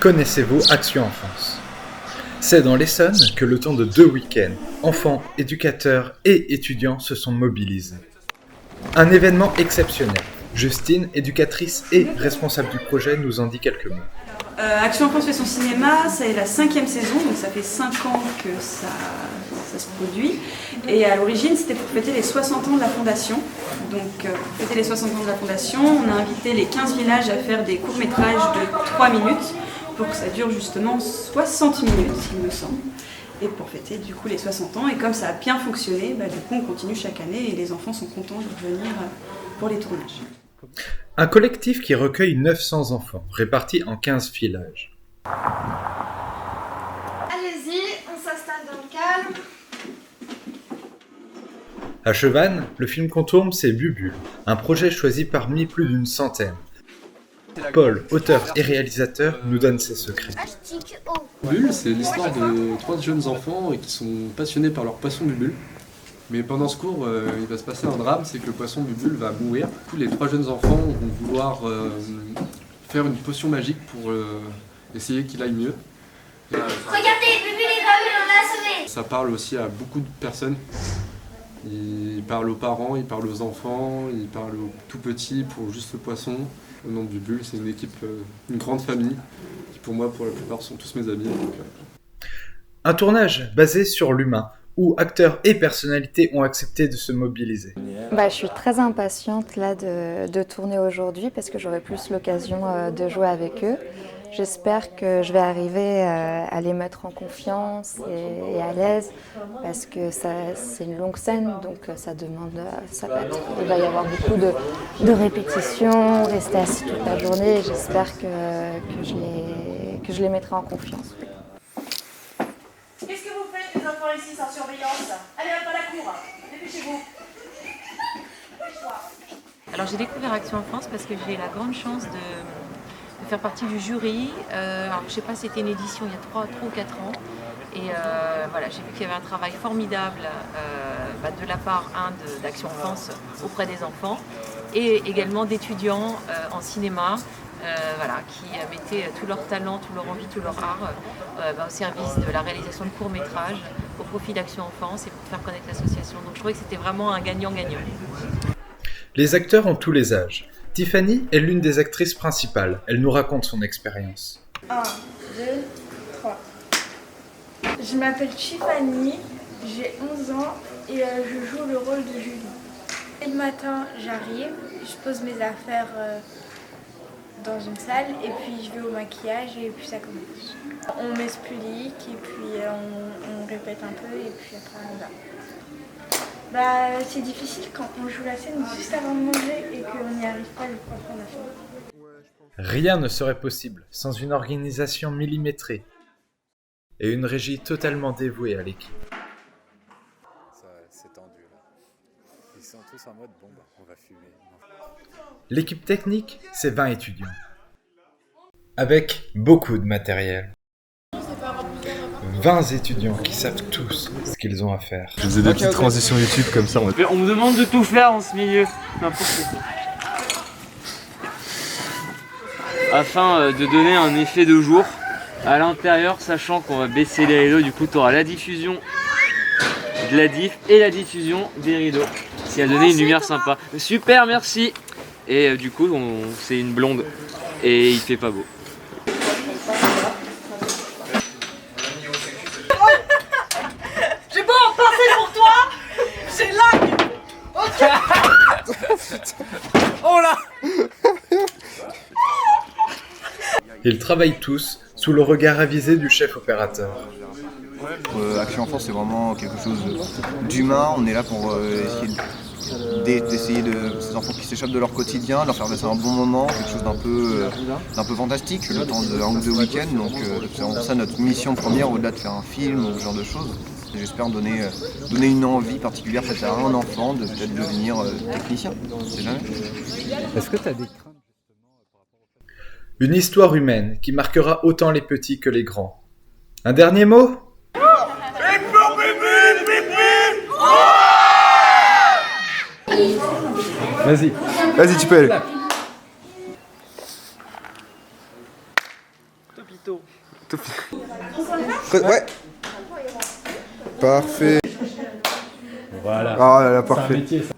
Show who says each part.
Speaker 1: Connaissez-vous Action Enfance? C'est dans l'Essonne que le temps de 2 week-ends, enfants, éducateurs et étudiants se sont mobilisés. Un événement exceptionnel. Justine, éducatrice et responsable du projet, nous en dit quelques mots.
Speaker 2: Action Enfance fait son cinéma, c'est la 5e saison, donc ça fait 5 ans que ça se produit. Et à l'origine, c'était pour fêter les 60 ans de la fondation. Donc pour fêter les 60 ans de la fondation, on a invité les 15 villages à faire des courts-métrages de 3 minutes pour que ça dure justement 60 minutes, il me semble. Et pour fêter du coup les 60 ans. Et comme ça a bien fonctionné, du coup on continue chaque année et les enfants sont contents de venir pour les tournages.
Speaker 1: Un collectif qui recueille 900 enfants, répartis en 15 villages.
Speaker 3: Allez-y, on s'installe dans le calme.
Speaker 1: À Chevannes, le film qu'on tourne, c'est Bubule, un projet choisi parmi plus d'une centaine. Paul, auteur et réalisateur, nous donne ses secrets.
Speaker 4: Bubule, c'est l'histoire de 3 jeunes enfants qui sont passionnés par leur poisson Bubule. Mais pendant ce cours, il va se passer un drame, c'est que le poisson Bubule va mourir. Du coup, les 3 jeunes enfants vont vouloir faire une potion magique pour essayer qu'il aille mieux.
Speaker 3: Regardez, Bubule est gravé, on l'a sauvé.
Speaker 4: Ça parle aussi à beaucoup de personnes. Il parle aux parents, il parle aux enfants, il parle aux tout petits pour juste le poisson. Au nom de Bubule, c'est une équipe, une grande famille, qui pour moi, pour la plupart, sont tous mes amis. Donc,
Speaker 1: Un tournage basé sur l'humain, où acteurs et personnalités ont accepté de se mobiliser.
Speaker 5: Je suis très impatiente là de tourner aujourd'hui parce que j'aurai plus l'occasion de jouer avec eux. J'espère que je vais arriver à les mettre en confiance et à l'aise parce que c'est une longue scène, donc il va y avoir beaucoup de répétitions, rester assis toute la journée et j'espère que je les mettrai en confiance.
Speaker 6: Qu'est-ce que vous faites les enfants ici sans surveillance? Allez hop à la cour, dépêchez-vous.
Speaker 7: Alors j'ai découvert Action Enfance parce que j'ai la grande chance de faire partie du jury. Alors je sais pas, c'était une édition il y a 3 ou 4 ans. Et voilà, j'ai vu qu'il y avait un travail formidable de la part d'Action Enfance auprès des enfants et également d'étudiants en cinéma. Qui mettaient tout leur talent, tout leur envie, tout leur art au service de la réalisation de courts-métrages au profit d'Action Enfance et pour faire connaître l'association. Donc je trouvais que c'était vraiment un gagnant-gagnant.
Speaker 1: Les acteurs ont tous les âges. Tiffany est l'une des actrices principales. Elle nous raconte son expérience.
Speaker 3: 1, 2, 3. Je m'appelle Tiffany, j'ai 11 ans et je joue le rôle de Julie. Et le matin, j'arrive, je pose mes affaires dans une salle et puis je vais au maquillage et puis ça commence. On m'explique et puis on répète un peu et puis après on va. C'est difficile quand on joue la scène juste avant de manger et qu'on n'y arrive pas, je crois qu'on a fait.
Speaker 1: Rien ne serait possible sans une organisation millimétrée et une régie totalement dévouée à l'équipe.
Speaker 8: C'est tendu là. Ils sont tous en mode on va fumer.
Speaker 1: L'équipe technique, c'est 20 étudiants. Avec beaucoup de matériel. 20 étudiants qui savent tous ce qu'ils ont à faire.
Speaker 4: je faisais des petites transitions YouTube comme ça.
Speaker 9: On me demande de tout faire en ce milieu, n'importe quoi. Afin de donner un effet de jour à l'intérieur, sachant qu'on va baisser les rideaux, du coup tu auras la diffusion de la diff et la diffusion des rideaux. Ce qui a donné une lumière sympa. Super, merci. Et du coup, c'est une blonde et il fait pas beau.
Speaker 6: J'ai beau en passer pour toi, j'ai lag. Ok. Oh là.
Speaker 1: Ils travaillent tous sous le regard avisé du chef opérateur.
Speaker 10: Action Enfance, c'est vraiment quelque chose d'humain. On est là pour d'essayer de ces enfants qui s'échappent de leur quotidien, de leur faire passer un bon moment, quelque chose d'un peu fantastique, le temps de 1 ou 2 week-ends. Donc c'est vraiment ça notre mission première, au-delà de faire un film ou ce genre de choses. Et j'espère donner une envie particulière peut-être à un enfant de peut-être devenir technicien. C'est jamais.
Speaker 8: Est-ce que tu as des craintes?
Speaker 1: Une histoire humaine qui marquera autant les petits que les grands. Un dernier mot ?
Speaker 10: Vas-y, tu peux aller.
Speaker 9: Topito.
Speaker 11: Ouais. Parfait.
Speaker 12: Voilà.
Speaker 11: Ah là là,
Speaker 12: C'est un
Speaker 11: parfait.
Speaker 12: métier, ça.